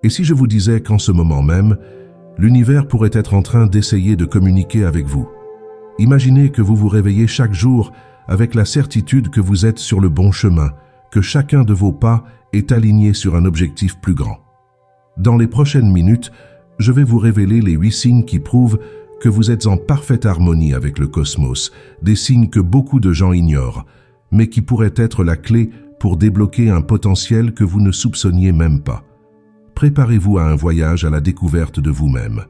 Et si je vous disais qu'en ce moment même, l'univers pourrait être en train d'essayer de communiquer avec vous? Imaginez que vous vous réveillez chaque jour avec la certitude que vous êtes sur le bon chemin, que chacun de vos pas est aligné sur un objectif plus grand. Dans les prochaines minutes, je vais vous révéler les 8 signes qui prouvent que vous êtes en parfaite harmonie avec le cosmos, des signes que beaucoup de gens ignorent, mais qui pourraient être la clé pour débloquer un potentiel que vous ne soupçonniez même pas. Préparez-vous à un voyage à la découverte de vous-même.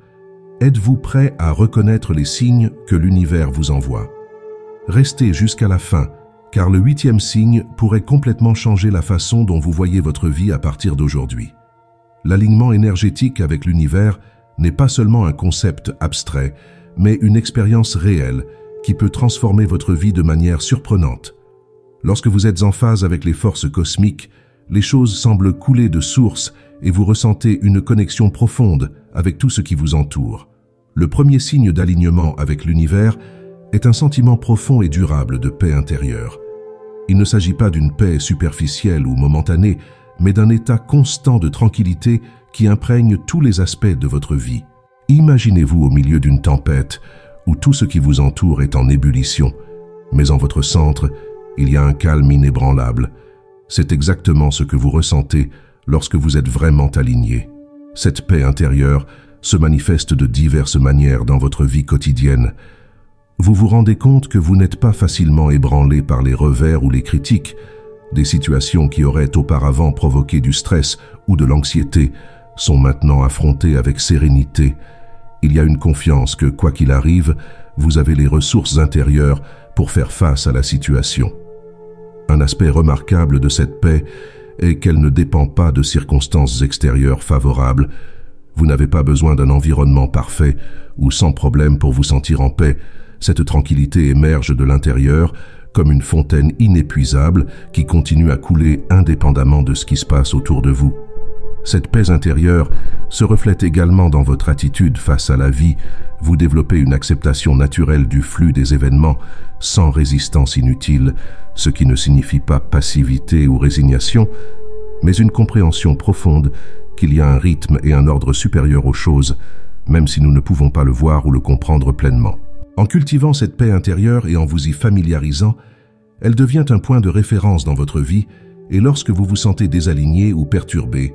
Êtes-vous prêt à reconnaître les signes que l'univers vous envoie? Restez jusqu'à la fin, car le 8e signe pourrait complètement changer la façon dont vous voyez votre vie à partir d'aujourd'hui. L'alignement énergétique avec l'univers n'est pas seulement un concept abstrait, mais une expérience réelle qui peut transformer votre vie de manière surprenante. Lorsque vous êtes en phase avec les forces cosmiques, les choses semblent couler de source et vous ressentez une connexion profonde avec tout ce qui vous entoure. Le premier signe d'alignement avec l'univers est un sentiment profond et durable de paix intérieure. Il ne s'agit pas d'une paix superficielle ou momentanée, mais d'un état constant de tranquillité qui imprègne tous les aspects de votre vie. Imaginez-vous au milieu d'une tempête où tout ce qui vous entoure est en ébullition, mais en votre centre, il y a un calme inébranlable. C'est exactement ce que vous ressentez lorsque vous êtes vraiment aligné. Cette paix intérieure se manifeste de diverses manières dans votre vie quotidienne. Vous vous rendez compte que vous n'êtes pas facilement ébranlé par les revers ou les critiques. Des situations qui auraient auparavant provoqué du stress ou de l'anxiété sont maintenant affrontées avec sérénité. Il y a une confiance que, quoi qu'il arrive, vous avez les ressources intérieures pour faire face à la situation. Un aspect remarquable de cette paix est qu'elle ne dépend pas de circonstances extérieures favorables. Vous n'avez pas besoin d'un environnement parfait ou sans problème pour vous sentir en paix. Cette tranquillité émerge de l'intérieur comme une fontaine inépuisable qui continue à couler indépendamment de ce qui se passe autour de vous. Cette paix intérieure se reflète également dans votre attitude face à la vie. Vous développez une acceptation naturelle du flux des événements, sans résistance inutile, ce qui ne signifie pas passivité ou résignation, mais une compréhension profonde qu'il y a un rythme et un ordre supérieur aux choses, même si nous ne pouvons pas le voir ou le comprendre pleinement. En cultivant cette paix intérieure et en vous y familiarisant, elle devient un point de référence dans votre vie, et lorsque vous vous sentez désaligné ou perturbé,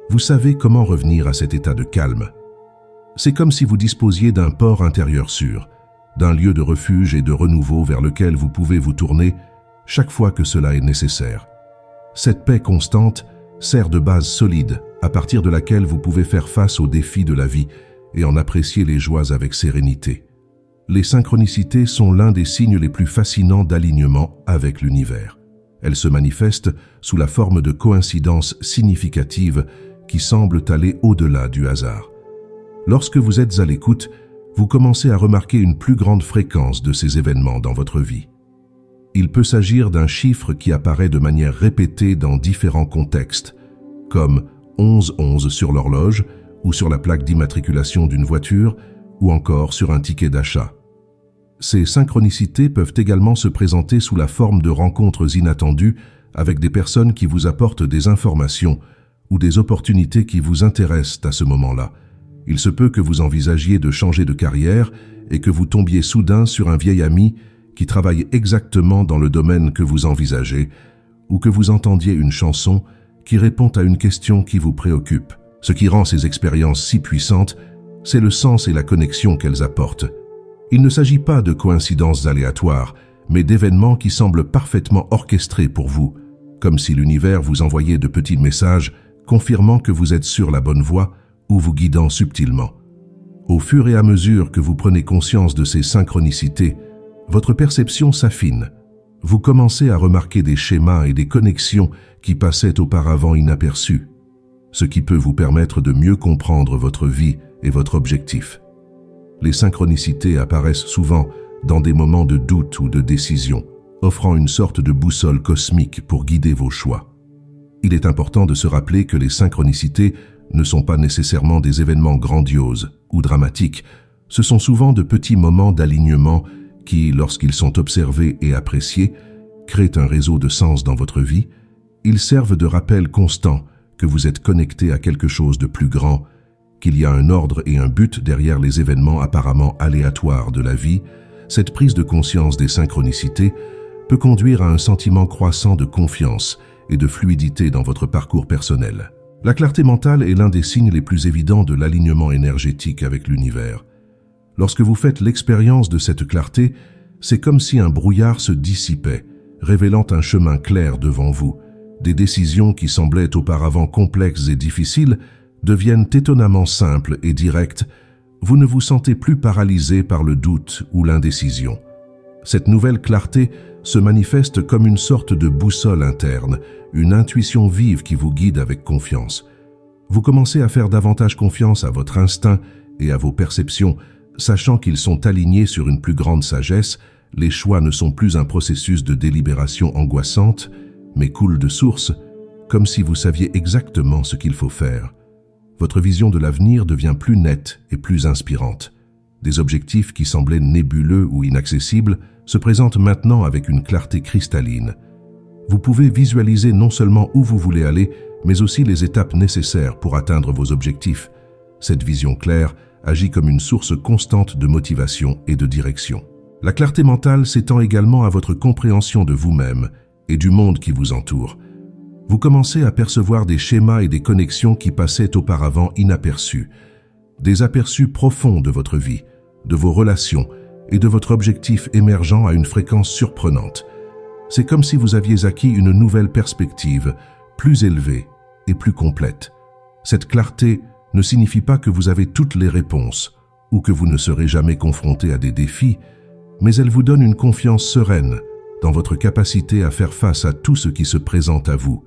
vous savez comment revenir à cet état de calme. C'est comme si vous disposiez d'un port intérieur sûr, d'un lieu de refuge et de renouveau vers lequel vous pouvez vous tourner chaque fois que cela est nécessaire. Cette paix constante sert de base solide à partir de laquelle vous pouvez faire face aux défis de la vie et en apprécier les joies avec sérénité. Les synchronicités sont l'un des signes les plus fascinants d'alignement avec l'univers. Elles se manifestent sous la forme de coïncidences significatives qui semblent aller au-delà du hasard. Lorsque vous êtes à l'écoute, vous commencez à remarquer une plus grande fréquence de ces événements dans votre vie. Il peut s'agir d'un chiffre qui apparaît de manière répétée dans différents contextes, comme 11-11 sur l'horloge ou sur la plaque d'immatriculation d'une voiture ou encore sur un ticket d'achat. Ces synchronicités peuvent également se présenter sous la forme de rencontres inattendues avec des personnes qui vous apportent des informations ou des opportunités qui vous intéressent à ce moment-là. Il se peut que vous envisagiez de changer de carrière et que vous tombiez soudain sur un vieil ami qui travaille exactement dans le domaine que vous envisagez, ou que vous entendiez une chanson qui répond à une question qui vous préoccupe. Ce qui rend ces expériences si puissantes, c'est le sens et la connexion qu'elles apportent. Il ne s'agit pas de coïncidences aléatoires, mais d'événements qui semblent parfaitement orchestrés pour vous, comme si l'univers vous envoyait de petits messages confirmant que vous êtes sur la bonne voie ou vous guidant subtilement. Au fur et à mesure que vous prenez conscience de ces synchronicités, votre perception s'affine. Vous commencez à remarquer des schémas et des connexions qui passaient auparavant inaperçus, ce qui peut vous permettre de mieux comprendre votre vie et votre objectif. Les synchronicités apparaissent souvent dans des moments de doute ou de décision, offrant une sorte de boussole cosmique pour guider vos choix. Il est important de se rappeler que les synchronicités ne sont pas nécessairement des événements grandioses ou dramatiques. Ce sont souvent de petits moments d'alignement qui, lorsqu'ils sont observés et appréciés, créent un réseau de sens dans votre vie. Ils servent de rappel constant que vous êtes connecté à quelque chose de plus grand, qu'il y a un ordre et un but derrière les événements apparemment aléatoires de la vie, cette prise de conscience des synchronicités peut conduire à un sentiment croissant de confiance et de fluidité dans votre parcours personnel. La clarté mentale est l'un des signes les plus évidents de l'alignement énergétique avec l'univers. Lorsque vous faites l'expérience de cette clarté, c'est comme si un brouillard se dissipait, révélant un chemin clair devant vous. Des décisions qui semblaient auparavant complexes et difficiles deviennent étonnamment simples et directes. Vous ne vous sentez plus paralysé par le doute ou l'indécision. Cette nouvelle clarté se manifeste comme une sorte de boussole interne, une intuition vive qui vous guide avec confiance. Vous commencez à faire davantage confiance à votre instinct et à vos perceptions, sachant qu'ils sont alignés sur une plus grande sagesse. Les choix ne sont plus un processus de délibération angoissante, mais coulent de source, comme si vous saviez exactement ce qu'il faut faire. Votre vision de l'avenir devient plus nette et plus inspirante. Des objectifs qui semblaient nébuleux ou inaccessibles se présentent maintenant avec une clarté cristalline. Vous pouvez visualiser non seulement où vous voulez aller, mais aussi les étapes nécessaires pour atteindre vos objectifs. Cette vision claire agit comme une source constante de motivation et de direction. La clarté mentale s'étend également à votre compréhension de vous-même et du monde qui vous entoure. Vous commencez à percevoir des schémas et des connexions qui passaient auparavant inaperçus, des aperçus profonds de votre vie, de vos relations et de votre objectif émergeant à une fréquence surprenante. C'est comme si vous aviez acquis une nouvelle perspective, plus élevée et plus complète. Cette clarté ne signifie pas que vous avez toutes les réponses ou que vous ne serez jamais confronté à des défis, mais elle vous donne une confiance sereine dans votre capacité à faire face à tout ce qui se présente à vous.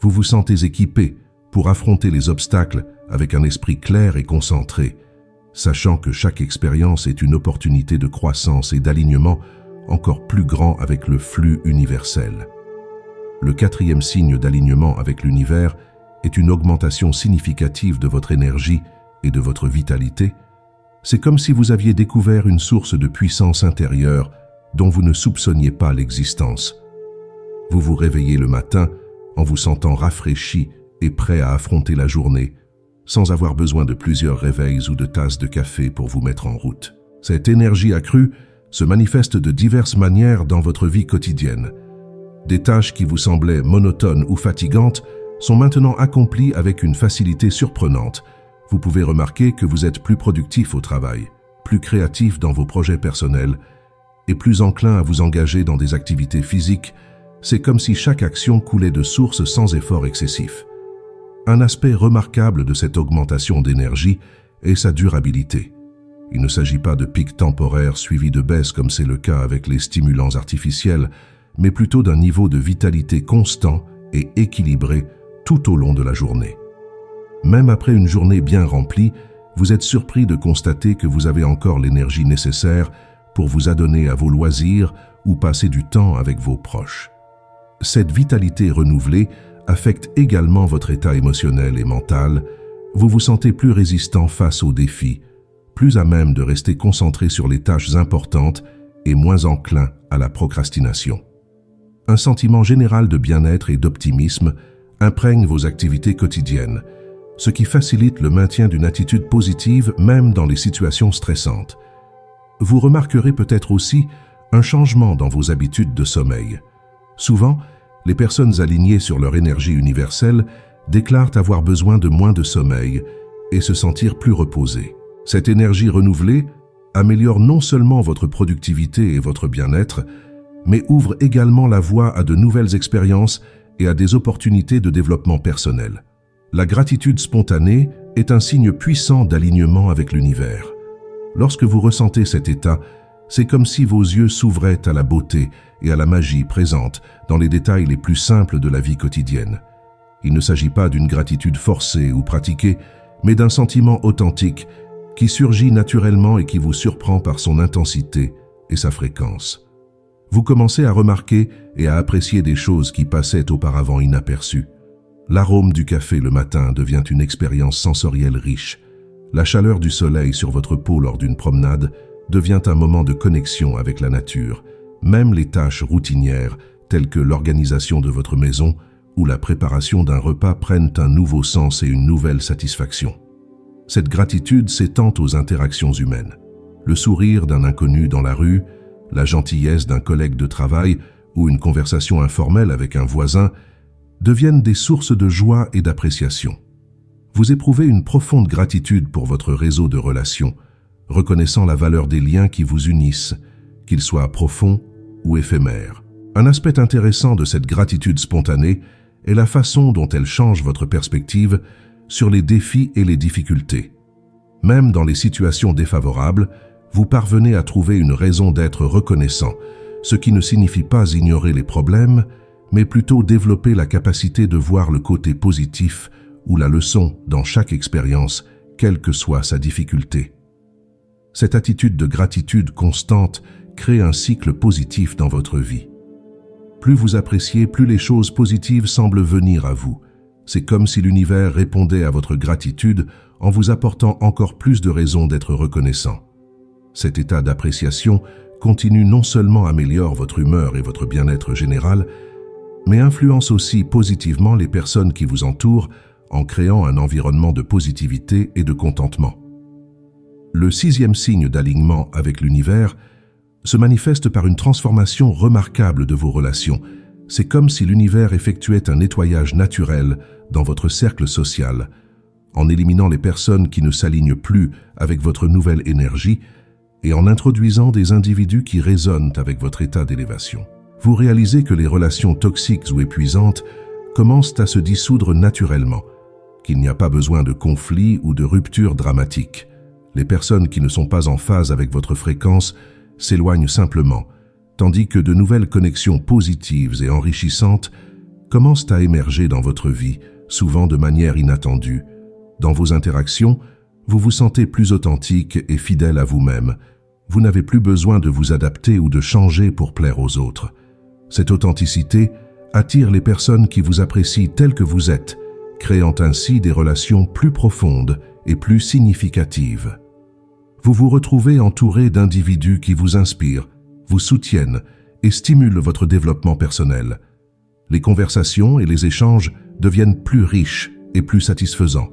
Vous vous sentez équipé pour affronter les obstacles avec un esprit clair et concentré, sachant que chaque expérience est une opportunité de croissance et d'alignement encore plus grand avec le flux universel. Le quatrième signe d'alignement avec l'univers est une augmentation significative de votre énergie et de votre vitalité. C'est comme si vous aviez découvert une source de puissance intérieure dont vous ne soupçonniez pas l'existence. Vous vous réveillez le matin en vous sentant rafraîchi et prêt à affronter la journée, sans avoir besoin de plusieurs réveils ou de tasses de café pour vous mettre en route. Cette énergie accrue se manifeste de diverses manières dans votre vie quotidienne. Des tâches qui vous semblaient monotones ou fatigantes sont maintenant accomplies avec une facilité surprenante. Vous pouvez remarquer que vous êtes plus productif au travail, plus créatif dans vos projets personnels et plus enclin à vous engager dans des activités physiques. C'est comme si chaque action coulait de source sans effort excessif. Un aspect remarquable de cette augmentation d'énergie est sa durabilité. Il ne s'agit pas de pics temporaires suivis de baisses comme c'est le cas avec les stimulants artificiels, mais plutôt d'un niveau de vitalité constant et équilibré tout au long de la journée. Même après une journée bien remplie, vous êtes surpris de constater que vous avez encore l'énergie nécessaire pour vous adonner à vos loisirs ou passer du temps avec vos proches. Cette vitalité renouvelée affecte également votre état émotionnel et mental. Vous vous sentez plus résistant face aux défis, plus à même de rester concentré sur les tâches importantes et moins enclin à la procrastination. Un sentiment général de bien-être et d'optimisme imprègne vos activités quotidiennes, ce qui facilite le maintien d'une attitude positive même dans les situations stressantes. Vous remarquerez peut-être aussi un changement dans vos habitudes de sommeil. Souvent, les personnes alignées sur leur énergie universelle déclarent avoir besoin de moins de sommeil et se sentir plus reposées. Cette énergie renouvelée améliore non seulement votre productivité et votre bien-être, mais ouvre également la voie à de nouvelles expériences et à des opportunités de développement personnel. La gratitude spontanée est un signe puissant d'alignement avec l'univers. Lorsque vous ressentez cet état, c'est comme si vos yeux s'ouvraient à la beauté et à la magie présente dans les détails les plus simples de la vie quotidienne. Il ne s'agit pas d'une gratitude forcée ou pratiquée, mais d'un sentiment authentique qui surgit naturellement et qui vous surprend par son intensité et sa fréquence. Vous commencez à remarquer et à apprécier des choses qui passaient auparavant inaperçues. L'arôme du café le matin devient une expérience sensorielle riche. La chaleur du soleil sur votre peau lors d'une promenade devient un moment de connexion avec la nature. Même les tâches routinières, telles que l'organisation de votre maison ou la préparation d'un repas prennent un nouveau sens et une nouvelle satisfaction. Cette gratitude s'étend aux interactions humaines. Le sourire d'un inconnu dans la rue, la gentillesse d'un collègue de travail ou une conversation informelle avec un voisin deviennent des sources de joie et d'appréciation. Vous éprouvez une profonde gratitude pour votre réseau de relations, reconnaissant la valeur des liens qui vous unissent, qu'ils soient profonds ou éphémères. Un aspect intéressant de cette gratitude spontanée est la façon dont elle change votre perspective sur les défis et les difficultés. Même dans les situations défavorables, vous parvenez à trouver une raison d'être reconnaissant, ce qui ne signifie pas ignorer les problèmes, mais plutôt développer la capacité de voir le côté positif ou la leçon dans chaque expérience, quelle que soit sa difficulté. Cette attitude de gratitude constante crée un cycle positif dans votre vie. Plus vous appréciez, plus les choses positives semblent venir à vous. C'est comme si l'univers répondait à votre gratitude en vous apportant encore plus de raisons d'être reconnaissant. Cet état d'appréciation continue non seulement améliore votre humeur et votre bien-être général, mais influence aussi positivement les personnes qui vous entourent en créant un environnement de positivité et de contentement. Le 6e signe d'alignement avec l'univers se manifeste par une transformation remarquable de vos relations. C'est comme si l'univers effectuait un nettoyage naturel dans votre cercle social, en éliminant les personnes qui ne s'alignent plus avec votre nouvelle énergie et en introduisant des individus qui résonnent avec votre état d'élévation. Vous réalisez que les relations toxiques ou épuisantes commencent à se dissoudre naturellement, qu'il n'y a pas besoin de conflits ou de ruptures dramatiques. Les personnes qui ne sont pas en phase avec votre fréquence s'éloignent simplement, tandis que de nouvelles connexions positives et enrichissantes commencent à émerger dans votre vie, souvent de manière inattendue. Dans vos interactions, vous vous sentez plus authentique et fidèle à vous-même. Vous n'avez plus besoin de vous adapter ou de changer pour plaire aux autres. Cette authenticité attire les personnes qui vous apprécient telles que vous êtes, créant ainsi des relations plus profondes et plus significatives. Vous vous retrouvez entouré d'individus qui vous inspirent, vous soutiennent et stimulent votre développement personnel. Les conversations et les échanges deviennent plus riches et plus satisfaisants.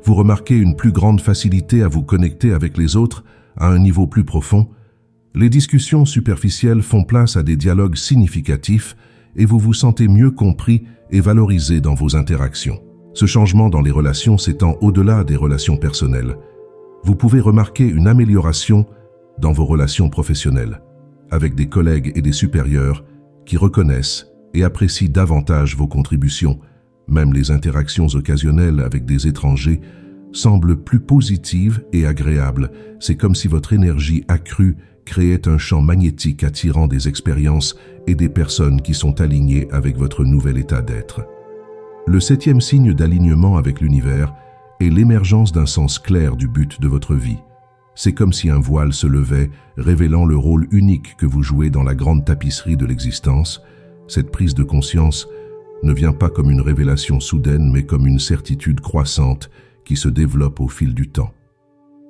Vous remarquez une plus grande facilité à vous connecter avec les autres à un niveau plus profond. Les discussions superficielles font place à des dialogues significatifs et vous vous sentez mieux compris et valorisé dans vos interactions. Ce changement dans les relations s'étend au-delà des relations personnelles. Vous pouvez remarquer une amélioration dans vos relations professionnelles, avec des collègues et des supérieurs qui reconnaissent et apprécient davantage vos contributions. Même les interactions occasionnelles avec des étrangers semblent plus positives et agréables. C'est comme si votre énergie accrue créait un champ magnétique attirant des expériences et des personnes qui sont alignées avec votre nouvel état d'être. Le 7e signe d'alignement avec l'univers est l'émergence d'un sens clair du but de votre vie. C'est comme si un voile se levait, révélant le rôle unique que vous jouez dans la grande tapisserie de l'existence. Cette prise de conscience ne vient pas comme une révélation soudaine, mais comme une certitude croissante qui se développe au fil du temps.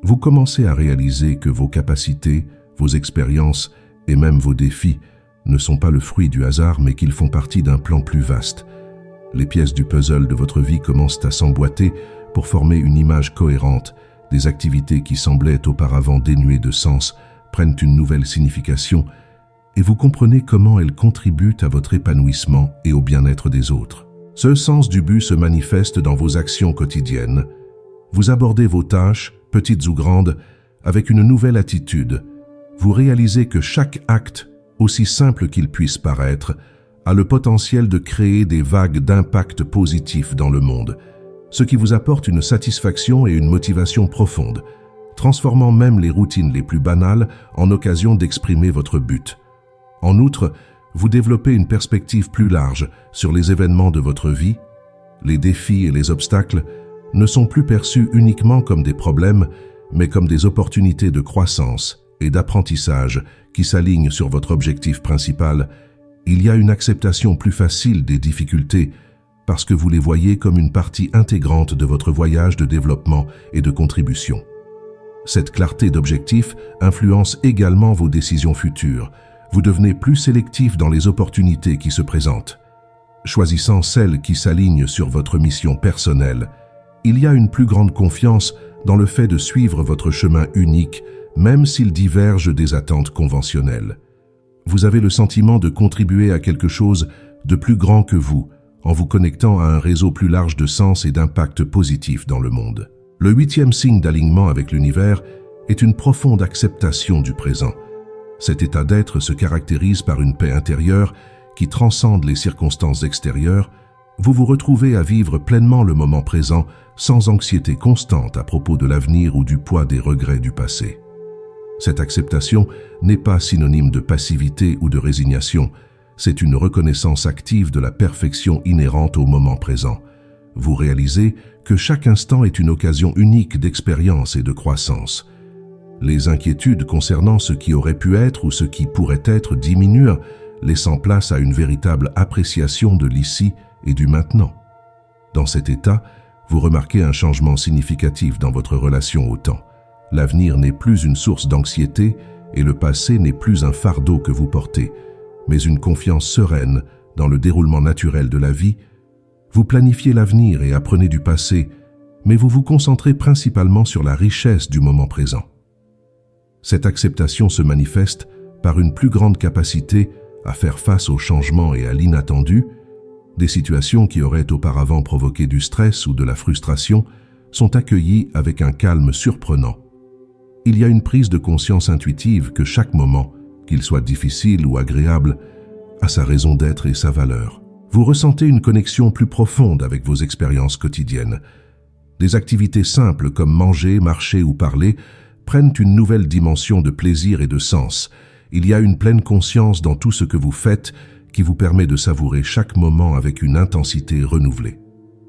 Vous commencez à réaliser que vos capacités, vos expériences et même vos défis ne sont pas le fruit du hasard, mais qu'ils font partie d'un plan plus vaste. Les pièces du puzzle de votre vie commencent à s'emboîter pour former une image cohérente. Des activités qui semblaient auparavant dénuées de sens prennent une nouvelle signification et vous comprenez comment elles contribuent à votre épanouissement et au bien-être des autres. Ce sens du but se manifeste dans vos actions quotidiennes. Vous abordez vos tâches, petites ou grandes, avec une nouvelle attitude. Vous réalisez que chaque acte, aussi simple qu'il puisse paraître, a le potentiel de créer des vagues d'impact positif dans le monde, ce qui vous apporte une satisfaction et une motivation profonde, transformant même les routines les plus banales en occasion d'exprimer votre but. En outre, vous développez une perspective plus large sur les événements de votre vie. Les défis et les obstacles ne sont plus perçus uniquement comme des problèmes, mais comme des opportunités de croissance et d'apprentissage qui s'alignent sur votre objectif principal. Il y a une acceptation plus facile des difficultés parce que vous les voyez comme une partie intégrante de votre voyage de développement et de contribution. Cette clarté d'objectif influence également vos décisions futures. Vous devenez plus sélectif dans les opportunités qui se présentent. choisissant celle qui s'aligne sur votre mission personnelle, il y a une plus grande confiance dans le fait de suivre votre chemin unique, même s'il diverge des attentes conventionnelles. Vous avez le sentiment de contribuer à quelque chose de plus grand que vous, en vous connectant à un réseau plus large de sens et d'impact positif dans le monde. Le 8e signe d'alignement avec l'univers est une profonde acceptation du présent. Cet état d'être se caractérise par une paix intérieure qui transcende les circonstances extérieures. Vous vous retrouvez à vivre pleinement le moment présent sans anxiété constante à propos de l'avenir ou du poids des regrets du passé. Cette acceptation n'est pas synonyme de passivité ou de résignation, c'est une reconnaissance active de la perfection inhérente au moment présent. Vous réalisez que chaque instant est une occasion unique d'expérience et de croissance. Les inquiétudes concernant ce qui aurait pu être ou ce qui pourrait être diminuent, laissant place à une véritable appréciation de l'ici et du maintenant. Dans cet état, vous remarquez un changement significatif dans votre relation au temps. L'avenir n'est plus une source d'anxiété et le passé n'est plus un fardeau que vous portez, mais une confiance sereine dans le déroulement naturel de la vie. Vous planifiez l'avenir et apprenez du passé, mais vous vous concentrez principalement sur la richesse du moment présent. Cette acceptation se manifeste par une plus grande capacité à faire face aux changements et à l'inattendu. Des situations qui auraient auparavant provoqué du stress ou de la frustration sont accueillies avec un calme surprenant. Il y a une prise de conscience intuitive que chaque moment, qu'il soit difficile ou agréable, a sa raison d'être et sa valeur. Vous ressentez une connexion plus profonde avec vos expériences quotidiennes. Des activités simples comme manger, marcher ou parler prennent une nouvelle dimension de plaisir et de sens. Il y a une pleine conscience dans tout ce que vous faites qui vous permet de savourer chaque moment avec une intensité renouvelée.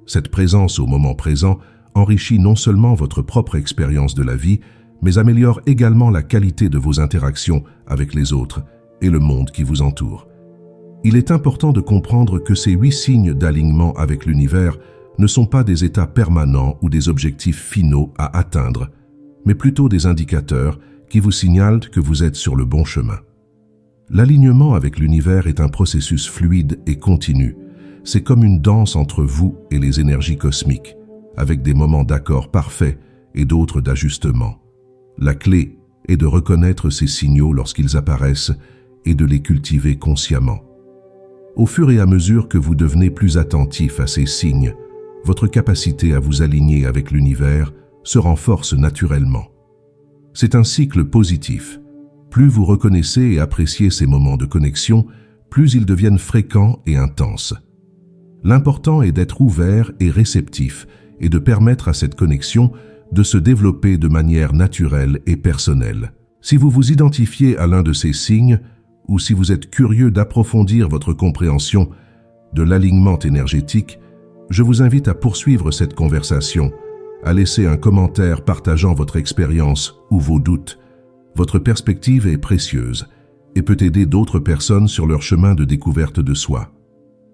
Cette présence au moment présent enrichit non seulement votre propre expérience de la vie, mais améliore également la qualité de vos interactions avec les autres et le monde qui vous entoure. Il est important de comprendre que ces 8 signes d'alignement avec l'univers ne sont pas des états permanents ou des objectifs finaux à atteindre, mais plutôt des indicateurs qui vous signalent que vous êtes sur le bon chemin. L'alignement avec l'univers est un processus fluide et continu. C'est comme une danse entre vous et les énergies cosmiques, avec des moments d'accord parfaits et d'autres d'ajustement. La clé est de reconnaître ces signaux lorsqu'ils apparaissent et de les cultiver consciemment. Au fur et à mesure que vous devenez plus attentif à ces signes, votre capacité à vous aligner avec l'univers se renforce naturellement. C'est un cycle positif. Plus vous reconnaissez et appréciez ces moments de connexion, plus ils deviennent fréquents et intenses. L'important est d'être ouvert et réceptif et de permettre à cette connexion de se développer de manière naturelle et personnelle. Si vous vous identifiez à l'un de ces signes, ou si vous êtes curieux d'approfondir votre compréhension de l'alignement énergétique, je vous invite à poursuivre cette conversation, à laisser un commentaire partageant votre expérience ou vos doutes. Votre perspective est précieuse et peut aider d'autres personnes sur leur chemin de découverte de soi.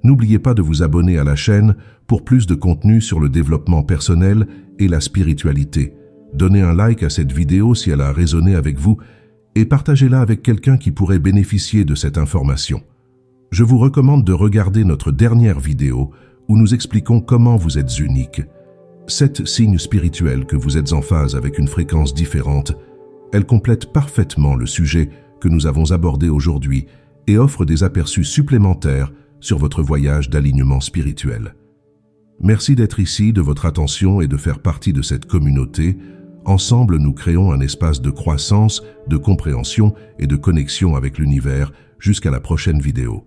N'oubliez pas de vous abonner à la chaîne pour plus de contenu sur le développement personnel et la spiritualité. Donnez un like à cette vidéo si elle a résonné avec vous et partagez-la avec quelqu'un qui pourrait bénéficier de cette information. Je vous recommande de regarder notre dernière vidéo où nous expliquons comment vous êtes unique. 7 signes spirituels que vous êtes en phase avec une fréquence différente. Elle complète parfaitement le sujet que nous avons abordé aujourd'hui et offre des aperçus supplémentaires sur votre voyage d'alignement spirituel. Merci d'être ici, de votre attention et de faire partie de cette communauté. Ensemble, nous créons un espace de croissance, de compréhension et de connexion avec l'univers. Jusqu'à la prochaine vidéo.